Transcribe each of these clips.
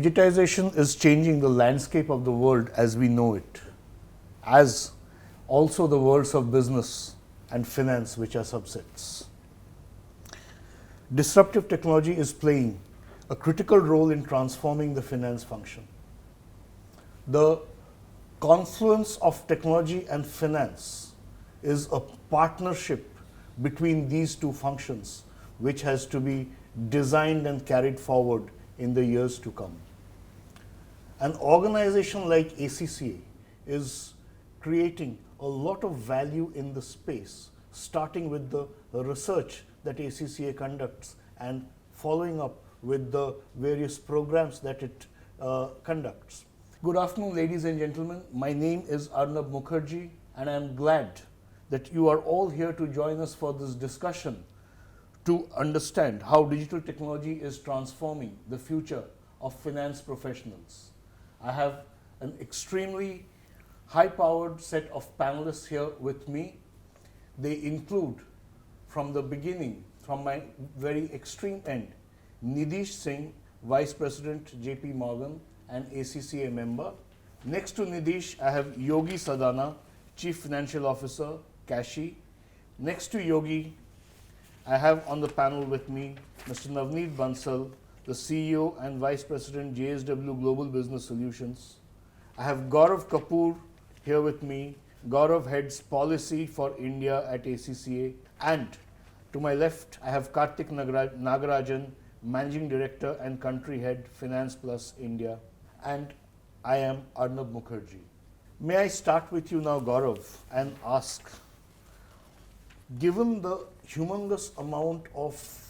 Digitization is changing the landscape of the world as we know it, as also the worlds of business and finance, which are subsets. Disruptive technology is playing a critical role in transforming the finance function. The confluence of technology and finance is a partnership between these two functions, which has to be designed and carried forward in the years to come. An organization like ACCA is creating a lot of value in the space, starting with the research that ACCA conducts and following up with the various programs that it conducts. Good afternoon, ladies and gentlemen. My name is Arnab Mukherjee, and I am glad that you are all here to join us for this discussion to understand how digital technology is transforming the future of finance professionals. I have an extremely high-powered set of panelists here with me. They include, from the beginning, from my very extreme end, Nidish Singh, Vice President, JP Morgan and ACCA member. Next to Nidish, I have Yogi Sadana, Chief Financial Officer, Kashi. Next to Yogi, I have on the panel with me Mr. Navneet Bansal, the CEO and Vice President, JSW Global Business Solutions. I have Gaurav Kapoor here with me. Gaurav heads Policy for India at ACCA. And to my left, I have Karthik Nagarajan, Managing Director and Country Head, Finance Plus India. And I am Arnab Mukherjee. May I start with you now, Gaurav, and ask, given the humongous amount of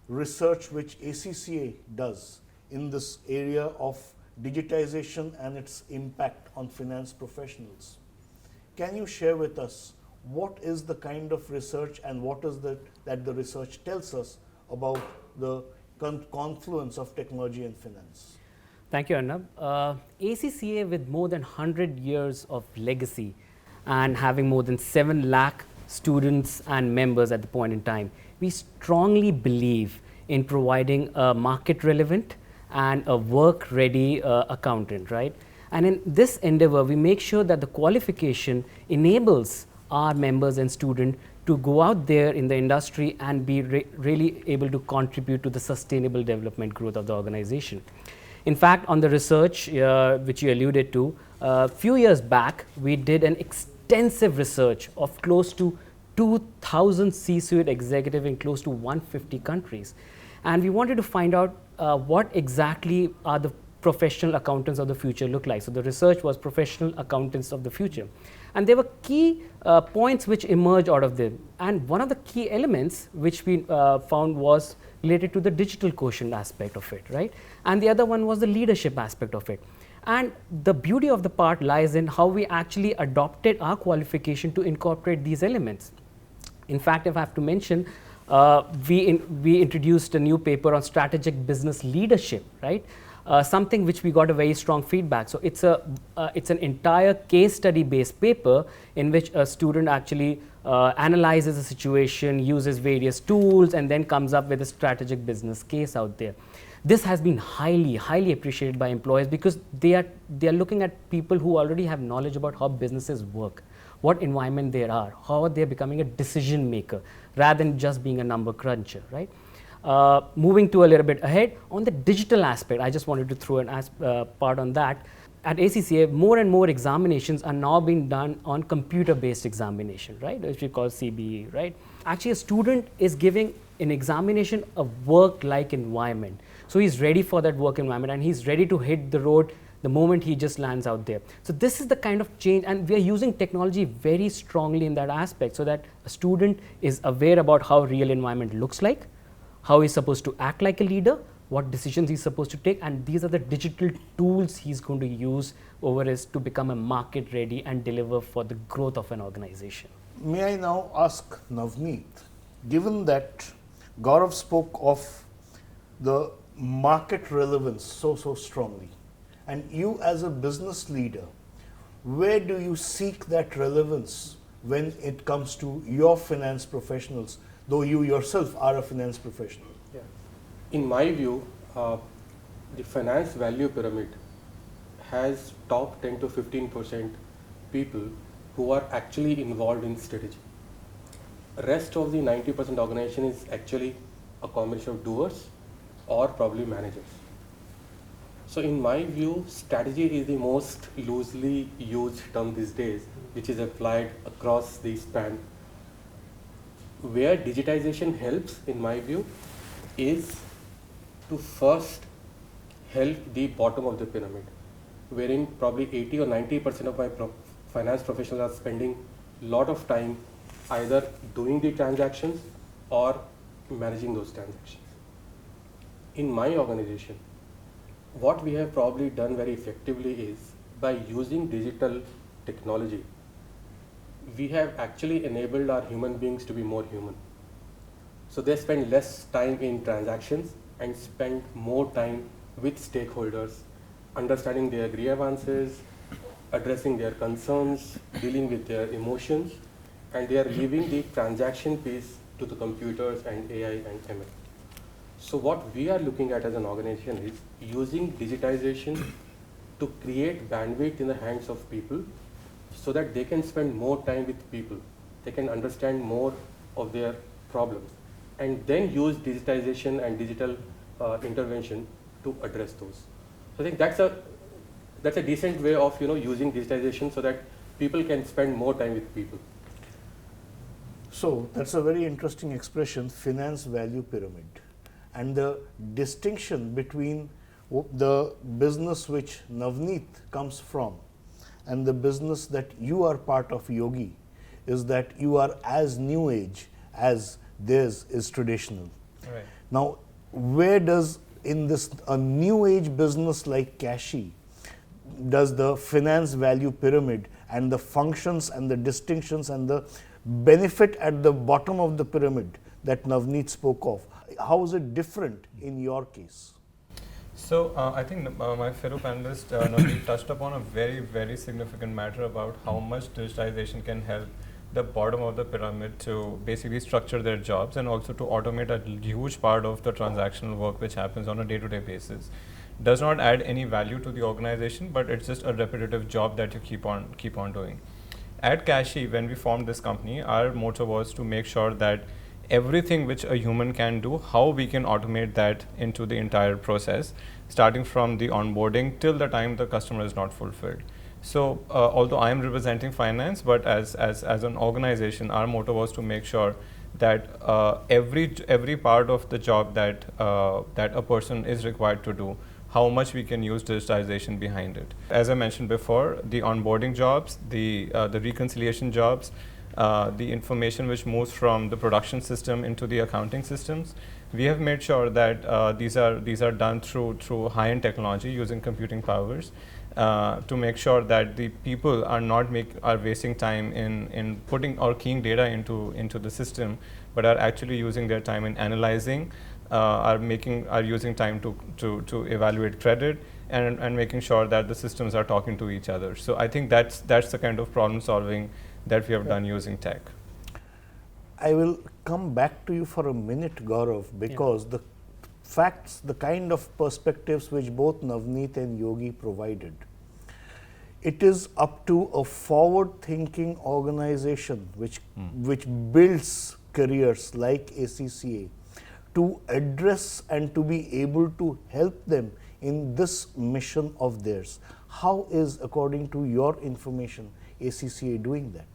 research which ACCA does in this area of digitization and its impact on finance professionals, can you share with us what is the kind of research and what is that the research tells us about the confluence of technology and finance? Thank you, Arnab. ACCA, with more than 100 years of legacy and having more than 7 lakh students and members at the point in time, we strongly believe in providing a market relevant and a work ready accountant, right? And in this endeavor, we make sure that the qualification enables our members and students to go out there in the industry and be really able to contribute to the sustainable development growth of the organization. In fact, on the research which you alluded to, a few years back, we did an extensive research of close to 2,000 C-suite executives in close to 150 countries. And we wanted to find out what exactly are the professional accountants of the future look like. So the research was professional accountants of the future. And there were key points which emerged out of them. And one of the key elements which we found was related to the digital quotient aspect of it, right? And the other one was the leadership aspect of it. And the beauty of the part lies in how we actually adopted our qualification to incorporate these elements. In fact, if I have to mention, we introduced a new paper on strategic business leadership, right? Something which we got a very strong feedback. So it's an entire case study based paper in which a student actually analyzes a situation, uses various tools, and then comes up with a strategic business case out there. This has been highly appreciated by employers because they are looking at people who already have knowledge about how businesses work, what environment they are, how they are becoming a decision maker rather than just being a number cruncher, right? Moving to a little bit ahead on the digital aspect, I just wanted to throw an part on that. At ACCA, more and more examinations are now being done on computer-based examination, right? Which we call CBE, right? Actually, a student is giving an examination a work-like environment. So he's ready for that work environment and he's ready to hit the road the moment he just lands out there. So this is the kind of change, and we are using technology very strongly in that aspect so that a student is aware about how real environment looks like, how he's supposed to act like a leader, what decisions he's supposed to take, and these are the digital tools he's going to use over his to become a market ready and deliver for the growth of an organization. May I now ask Navneet, given that Gaurav spoke of the market relevance so strongly, and you as a business leader, where do you seek that relevance when it comes to your finance professionals, though you yourself are a finance professional? Yeah. In my view, the finance value pyramid has top 10 to 15% people who are actually involved in strategy. Rest of the 90% organization is actually a combination of doers or probably managers. So in my view, strategy is the most loosely used term these days, which is applied across the span. Where digitization helps, in my view, is to first help the bottom of the pyramid, wherein probably 80 or 90% of my finance professionals are spending a lot of time either doing the transactions or managing those transactions. In my organization, what we have probably done very effectively is by using digital technology, we have actually enabled our human beings to be more human. So they spend less time in transactions and spend more time with stakeholders, understanding their grievances, addressing their concerns, dealing with their emotions, and they are leaving the transaction piece to the computers and AI and ML. So what we are looking at as an organization is using digitization to create bandwidth in the hands of people so that they can spend more time with people. They can understand more of their problems and then use digitization and digital intervention to address those. So I think that's a decent way of using digitization so that people can spend more time with people. So that's a very interesting expression, finance value pyramid. And the distinction between the business which Navneet comes from and the business that you are part of, Yogi, is that you are as new age as theirs is traditional. Right. Now, where does in this a new age business like Cashy does the finance value pyramid and the functions and the distinctions and the benefit at the bottom of the pyramid that Navneet spoke of, how is it different in your case? So I think my fellow panelist Navneet touched upon a very, very significant matter about how much digitization can help the bottom of the pyramid to basically structure their jobs and also to automate a huge part of the transactional work which happens on a day-to-day basis. Does not add any value to the organization, but it's just a repetitive job that you keep on doing. At Cashy, when we formed this company, our motto was to make sure that everything which a human can do, how we can automate that into the entire process, starting from the onboarding till the time the customer is not fulfilled. So although I am representing finance, but as an organization, our motto was to make sure that every part of the job that a person is required to do, how much we can use digitization behind it. As I mentioned before, the onboarding jobs, the reconciliation jobs, the information which moves from the production system into the accounting systems, we have made sure that these are done through high-end technology using computing powers to make sure that the people are wasting time in putting or keying data into the system, but are actually using their time in analyzing, are using time to evaluate credit and making sure that the systems are talking to each other. So I think that's the kind of problem solving that we have done using tech. I will come back to you for a minute, Gaurav, because the facts, the kind of perspectives which both Navneet and Yogi provided, it is up to a forward-thinking organization which builds careers like ACCA to address and to be able to help them in this mission of theirs. How is, according to your information, ACCA doing that?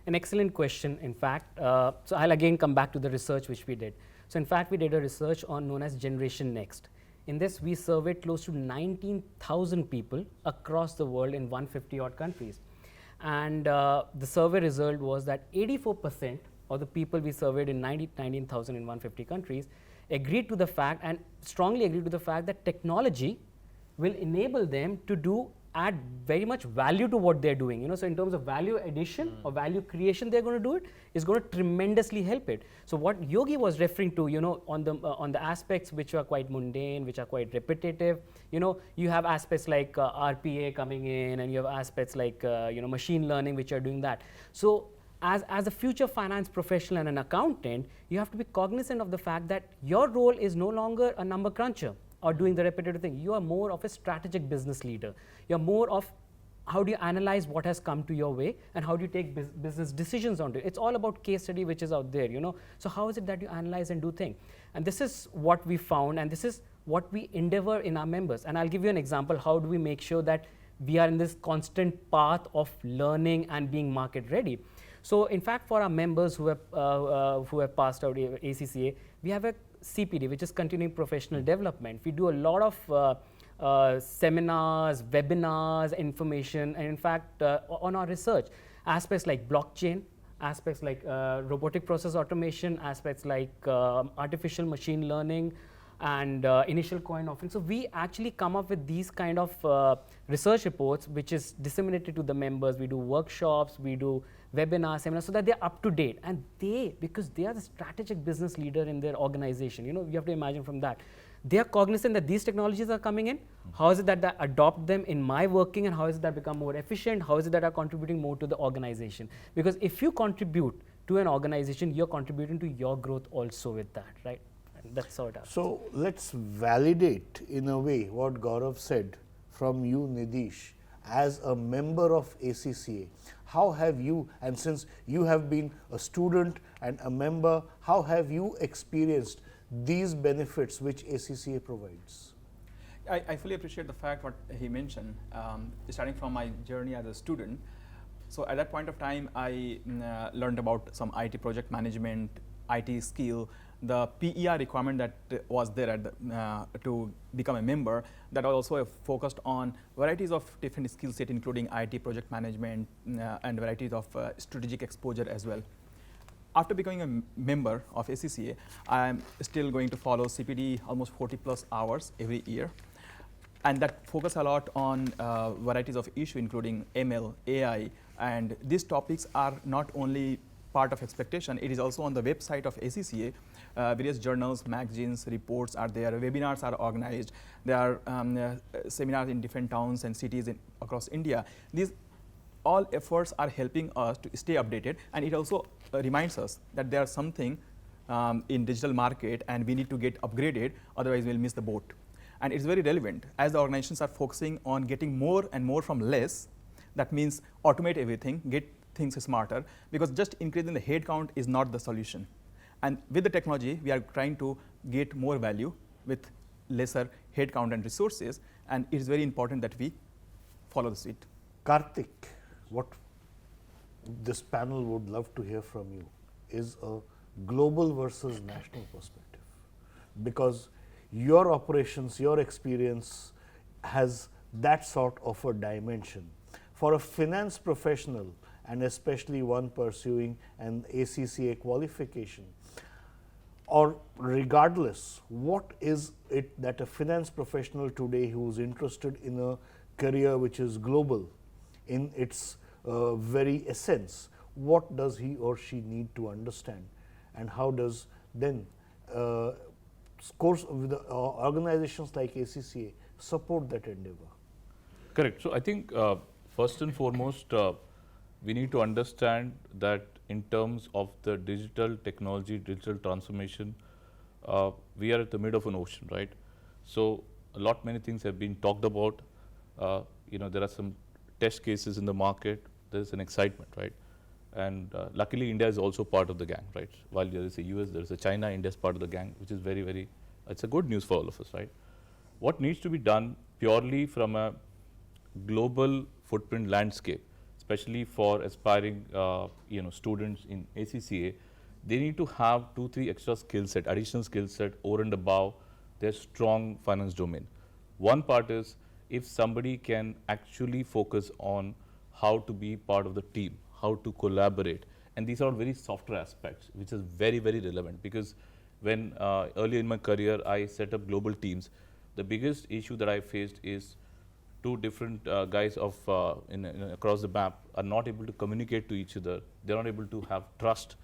An excellent question, in fact. So I'll again come back to the research which we did. So in fact, we did a research on known as Generation Next. In this, we surveyed close to 19,000 people across the world in 150 odd countries. And the survey result was that 84% of the people we surveyed in 19,000 in 150 countries agreed to the fact and strongly agreed to the fact that technology will enable them to add very much value to what they're doing. So in terms of value addition or value creation, they're going to do it is going to tremendously help it. So what Yogi was referring to, on the aspects which are quite mundane, which are quite repetitive, you have aspects like RPA coming in, and you have aspects like machine learning which are doing that. So as a future finance professional and an accountant, you have to be cognizant of the fact that your role is no longer a number cruncher. or doing the repetitive thing. You are more of a strategic business leader. You're more of how do you analyze what has come to your way and how do you take business decisions on it. It's all about case study which is out there, So how is it that you analyze and do things? And this is what we found, and this is what we endeavor in our members. And I'll give you an example. How do we make sure that we are in this constant path of learning and being market ready? So in fact, for our members who have passed out ACCA, we have a CPD, which is continuing professional development. We do a lot of seminars, webinars, information, and in fact, on our research, aspects like blockchain, aspects like robotic process automation, aspects like artificial machine learning, and initial coin offering. So we actually come up with these kind of research reports, which is disseminated to the members. We do workshops, we do webinars, seminars, so that they're up to date. And because they are the strategic business leader in their organization, you have to imagine from that. They are cognizant that these technologies are coming in. How is it that I adopt them in my working, and how is it that I become more efficient? How is it that I'm contributing more to the organization? Because if you contribute to an organization, you're contributing to your growth also with that, right? And that's how it happens. So let's validate in a way what Gaurav said from you, Nidish, as a member of ACCA. How have you, and since you have been a student and a member, how have you experienced these benefits which ACCA provides? I fully appreciate the fact what he mentioned, starting from my journey as a student. So at that point of time, I learned about some IT project management, IT skill, the PER requirement that was there at to become a member, that was also focused on varieties of different skill set, including IT project management and varieties of strategic exposure as well. After becoming a member of ACCA, I am still going to follow CPD almost 40 plus hours every year. And that focus a lot on varieties of issue, including ML, AI, and these topics are not only part of expectation, it is also on the website of ACCA. Various journals, magazines, reports are there, webinars are organized, there are seminars in different towns and cities across India. These all efforts are helping us to stay updated, and it also reminds us that there is something in digital market and we need to get upgraded, otherwise we'll miss the boat. And it's very relevant as the organizations are focusing on getting more and more from less. That means automate everything, get things smarter, because just increasing the head count is not the solution. And with the technology, we are trying to get more value with lesser head count and resources, and it is very important that we follow the suite. Karthik, what this panel would love to hear from you is a global versus national perspective, because your operations, your experience has that sort of a dimension. For a finance professional, and especially one pursuing an ACCA qualification, or regardless, what is it that a finance professional today who is interested in a career which is global in its very essence, what does he or she need to understand, and how does then with organizations like ACCA support that endeavor? Correct. So I think first and foremost, we need to understand that in terms of the digital technology, digital transformation, we are at the mid of an ocean, right? So many things have been talked about. There are some test cases in the market. There's an excitement, right? And luckily, India is also part of the gang, right? While there is a US, there is a China, India is part of the gang, which is very, very, it's a good news for all of us, right? What needs to be done purely from a global footprint landscape, especially for aspiring, students in ACCA, they need to have 2-3 extra skill set, additional skill set over and above their strong finance domain. One part is if somebody can actually focus on how to be part of the team, how to collaborate, and these are very software aspects, which is very, very relevant, because when early in my career I set up global teams, the biggest issue that I faced is two different guys across the map are not able to communicate to each other. They're not able to have trust.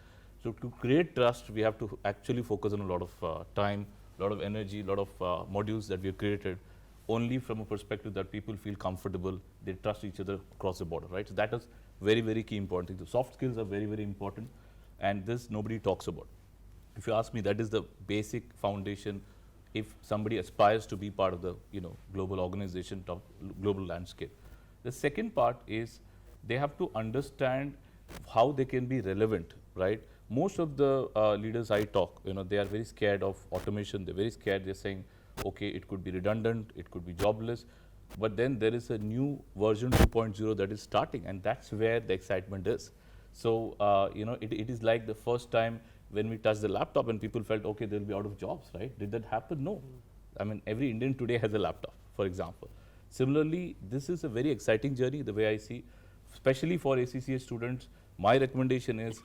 So to create trust, we have to actually focus on a lot of time, a lot of energy, a lot of modules that we have created, only from a perspective that people feel comfortable, they trust each other across the border, right? So that is very, very key important thing. The soft skills are very, very important, and this nobody talks about. If you ask me, that is the basic foundation if somebody aspires to be part of the global organization, global landscape. The second part is they have to understand how they can be relevant, right? Most of the leaders I talk, they are very scared of automation. They're very scared. They're saying, okay, it could be redundant, it could be jobless. But then there is a new version 2.0 that is starting, and that's where the excitement is. So, it is like the first time when we touched the laptop and people felt, okay, they'll be out of jobs, right? Did that happen? No. I mean, every Indian today has a laptop, for example. Similarly, this is a very exciting journey, the way I see, especially for ACCA students. My recommendation is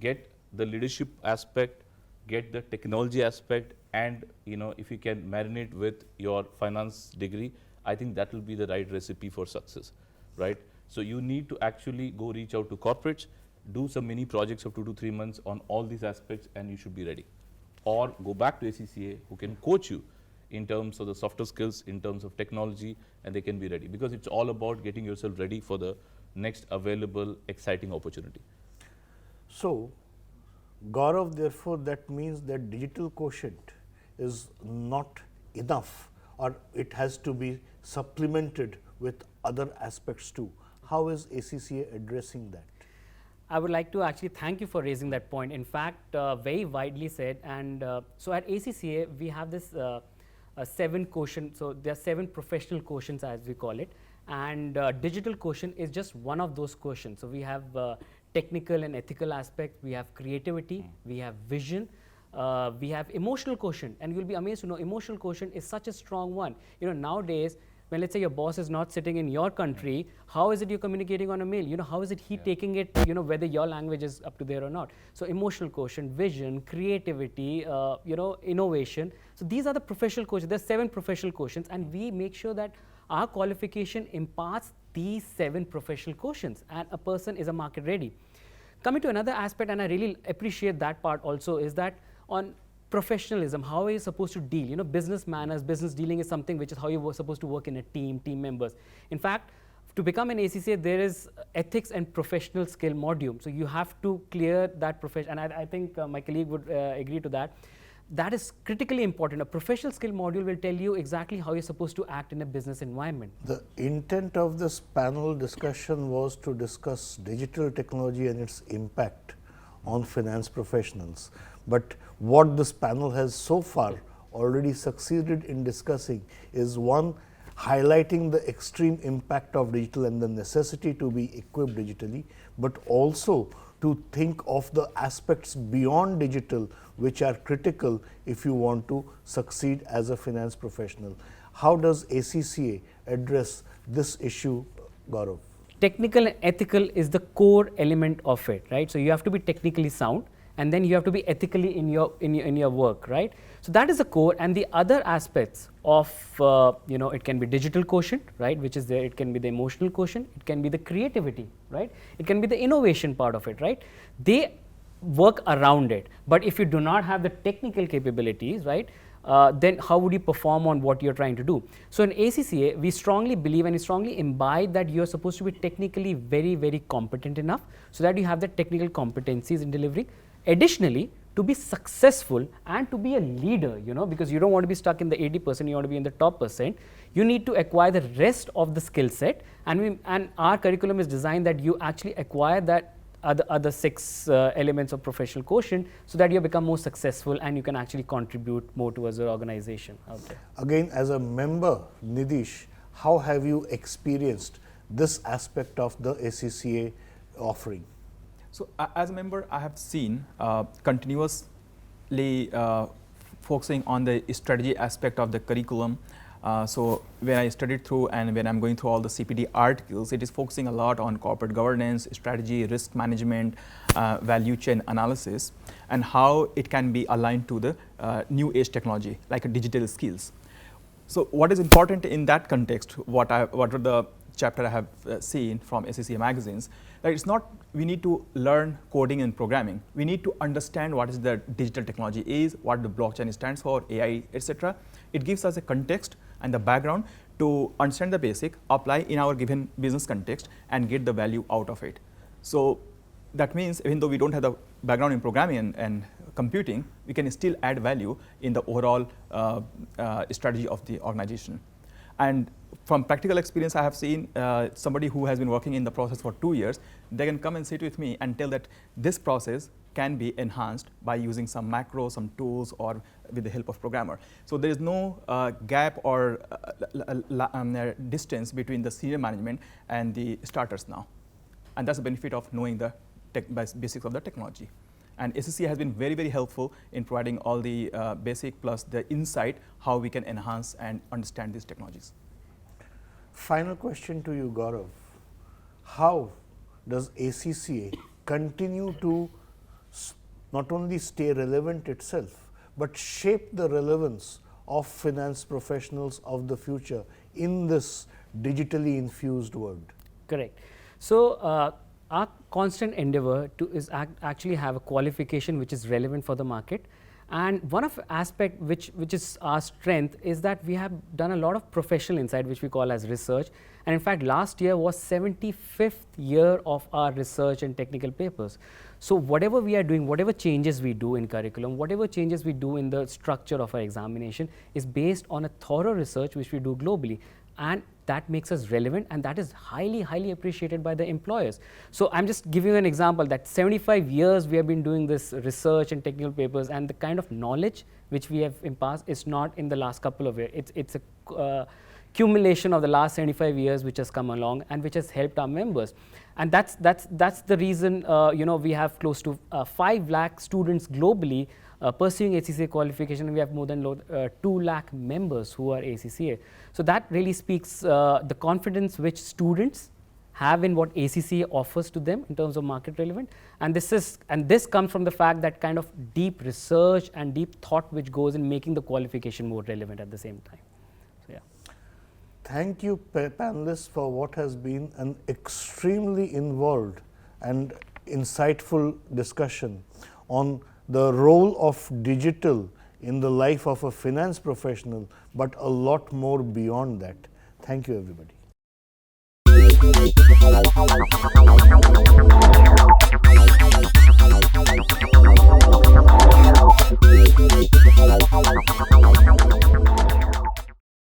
get the leadership aspect, get the technology aspect, and if you can marinate with your finance degree, I think that will be the right recipe for success, right? So you need to actually go reach out to corporates, do some mini projects of 2 to 3 months on all these aspects, and you should be ready. Or go back to ACCA, who can coach you in terms of the softer skills, in terms of technology, and they can be ready, because it's all about getting yourself ready for the next available exciting opportunity. So, Gaurav, therefore, that means that digital quotient is not enough, or it has to be supplemented with other aspects too. How is ACCA addressing that? I would like to actually thank you for raising that point. In fact, very widely said, and so at ACCA we have this 7 quotient. So there are 7 professional quotients, as we call it, and digital quotient is just one of those quotients. So we have technical and ethical aspect, we have creativity, we have vision, we have emotional quotient, and you'll be amazed to know emotional quotient is such a strong one. Nowadays, when let's say your boss is not sitting in your country, how is it you're communicating on a mail? How is it he taking it, whether your language is up to there or not? So emotional quotient, vision, creativity, innovation. So these are the professional quotients. There's 7 professional quotients, and we make sure that our qualification imparts these 7 professional quotients, and a person is a market ready. Coming to another aspect, and I really appreciate that part also, is that on professionalism, how are you supposed to deal? Business manners, business dealing is something which is how you're supposed to work in a team members. In fact, to become an ACCA, there is ethics and professional skill module. So you have to clear that profession, and I think my colleague would agree to that. That is critically important. A professional skill module will tell you exactly how you're supposed to act in a business environment. The intent of this panel discussion was to discuss digital technology and its impact on finance professionals. But what this panel has so far already succeeded in discussing is, one, highlighting the extreme impact of digital and the necessity to be equipped digitally, but also to think of the aspects beyond digital which are critical if you want to succeed as a finance professional. How does ACCA address this issue, Gaurav? Technical and ethical is the core element of it, right? So you have to be technically sound, and then you have to be ethically in your work, right? So that is the core, and the other aspects of it can be digital quotient, right, which is there. It can be the emotional quotient, it can be the creativity, right, it can be the innovation part of it, right. They work around it, but if you do not have the technical capabilities, right, then how would you perform on what you're trying to do? So in ACCA, we strongly believe and we strongly imbibe that you're supposed to be technically very, very competent enough so that you have the technical competencies in delivering. Additionally, to be successful and to be a leader, because you don't want to be stuck in the 80%, you want to be in the top percent, you need to acquire the rest of the skill set, and our curriculum is designed that you actually acquire that other 6 elements of professional quotient so that you become more successful and you can actually contribute more towards the organization out there. Again, as a member, Nidish, how have you experienced this aspect of the ACCA offering? So as a member, I have seen continuously focusing on the strategy aspect of the curriculum. So when I studied through and when I'm going through all the CPD articles, it is focusing a lot on corporate governance, strategy, risk management, value chain analysis, and how it can be aligned to the new age technology, like digital skills. So what is important in that context, what are the chapter I have seen from ACCA magazines, that it's not we need to learn coding and programming. We need to understand what is the digital technology is, what the blockchain stands for, AI, etc. It gives us a context and the background to understand the basic, apply in our given business context, and get the value out of it. So that means even though we don't have the background in programming and computing, we can still add value in the overall strategy of the organization. And from practical experience, I have seen somebody who has been working in the process for 2 years, they can come and sit with me and tell that this process can be enhanced by using some macros, some tools, or with the help of programmer. So there is no gap or distance between the senior management and the starters now. And that's the benefit of knowing the basics of the technology. And ACCA has been very, very helpful in providing all the basic plus the insight how we can enhance and understand these technologies. Final question to you, Gaurav. How does ACCA continue to not only stay relevant itself, but shape the relevance of finance professionals of the future in this digitally infused world? Correct. So, our constant endeavor is actually have a qualification which is relevant for the market. And one of aspect which is our strength is that we have done a lot of professional insight, which we call as research. And in fact, last year was 75th year of our research and technical papers. So whatever we are doing, whatever changes we do in curriculum, whatever changes we do in the structure of our examination is based on a thorough research which we do globally. And that makes us relevant, and that is highly, highly appreciated by the employers. So I'm just giving you an example that 75 years we have been doing this research and technical papers, and the kind of knowledge which we have imparted is not in the last couple of years. It's a accumulation of the last 75 years which has come along and which has helped our members. And that's the reason we have close to 5 lakh students globally pursuing ACCA qualification, and we have more than 2 lakh members who are ACCA. So that really speaks the confidence which students have in what ACCA offers to them in terms of market relevant. And this comes from the fact that kind of deep research and deep thought which goes in making the qualification more relevant at the same time. So yeah. Thank you, panelists, for what has been an extremely involved and insightful discussion on the role of digital in the life of a finance professional, but a lot more beyond that. Thank you, everybody.